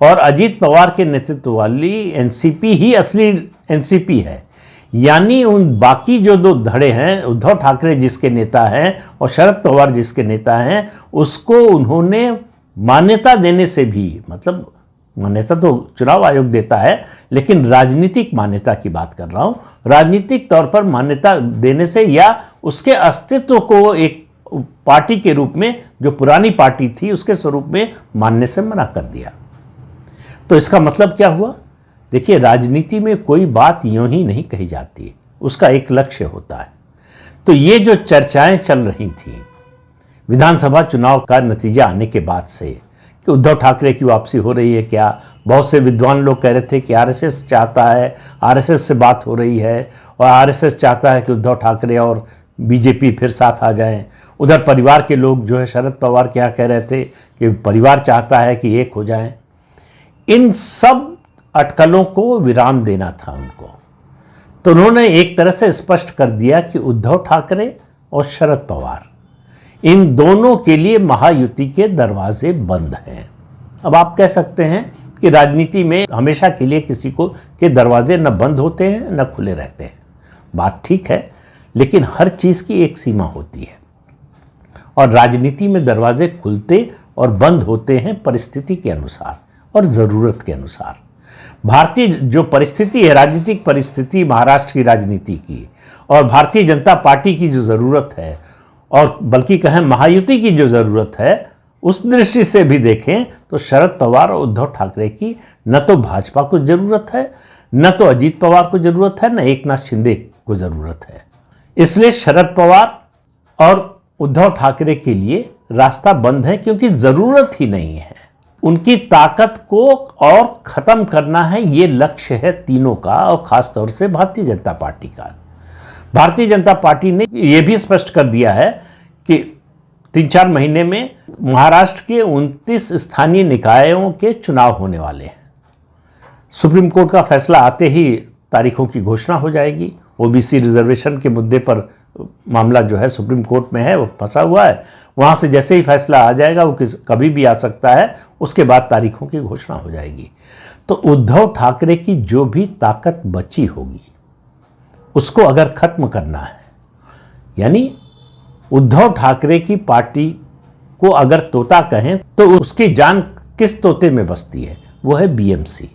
और अजीत पवार के नेतृत्व वाली एनसीपी ही असली एनसीपी है। यानी उन बाकी जो दो धड़े हैं, उद्धव ठाकरे जिसके नेता हैं और शरद पवार जिसके नेता हैं, उसको उन्होंने मान्यता देने से भी, मतलब मान्यता तो चुनाव आयोग देता है, लेकिन राजनीतिक मान्यता की बात कर रहा हूं, राजनीतिक तौर पर मान्यता देने से या उसके अस्तित्व को एक पार्टी के रूप में, जो पुरानी पार्टी थी उसके स्वरूप में मानने से मना कर दिया। तो इसका मतलब क्या हुआ? देखिए, राजनीति में कोई बात यूं ही नहीं कही जाती, उसका एक लक्ष्य होता है। तो ये जो चर्चाएं चल रही थी विधानसभा चुनाव का नतीजा आने के बाद से कि उद्धव ठाकरे की वापसी हो रही है क्या, बहुत से विद्वान लोग कह रहे थे कि आरएसएस चाहता है, आरएसएस से बात हो रही है और आरएसएस चाहता है कि उद्धव ठाकरे और बीजेपी फिर साथ आ जाएं। उधर परिवार के लोग जो है शरद पवार के यहाँ कह रहे थे कि परिवार चाहता है कि एक हो जाएं। इन सब अटकलों को विराम देना था उनको, तो उन्होंने एक तरह से स्पष्ट कर दिया कि उद्धव ठाकरे और शरद पवार, इन दोनों के लिए महायुति के दरवाजे बंद हैं। अब आप कह सकते हैं कि राजनीति में हमेशा के लिए किसी को के दरवाजे न बंद होते हैं न खुले रहते हैं, बात ठीक है, लेकिन हर चीज़ की एक सीमा होती है और राजनीति में दरवाजे खुलते और बंद होते हैं परिस्थिति के अनुसार और ज़रूरत के अनुसार। भारतीय जो परिस्थिति है, राजनीतिक परिस्थिति महाराष्ट्र की राजनीति की और भारतीय जनता पार्टी की जो ज़रूरत है, और बल्कि कहें महायुति की जो ज़रूरत है, उस दृष्टि से भी देखें तो शरद पवार और उद्धव ठाकरे की न तो भाजपा को ज़रूरत है, न तो अजीत पवार को ज़रूरत है, न एकनाथ शिंदे को ज़रूरत है। इसलिए शरद पवार और उद्धव ठाकरे के लिए रास्ता बंद है, क्योंकि ज़रूरत ही नहीं है। उनकी ताकत को और ख़त्म करना है, ये लक्ष्य है तीनों का, और ख़ास तौर से भारतीय जनता पार्टी का। भारतीय जनता पार्टी ने यह भी स्पष्ट कर दिया है कि 3-4 महीने में महाराष्ट्र के 29 स्थानीय निकायों के चुनाव होने वाले हैं। सुप्रीम कोर्ट का फैसला आते ही तारीखों की घोषणा हो जाएगी। ओबीसी रिजर्वेशन के मुद्दे पर मामला जो है सुप्रीम कोर्ट में है, वो फंसा हुआ है। वहाँ से जैसे ही फैसला आ जाएगा, वो कभी भी आ सकता है, उसके बाद तारीखों की घोषणा हो जाएगी। तो उद्धव ठाकरे की जो भी ताकत बची होगी उसको अगर खत्म करना है, यानी उद्धव ठाकरे की पार्टी को अगर तोता कहें तो उसकी जान किस तोते में बसती है, वो है बीएमसी।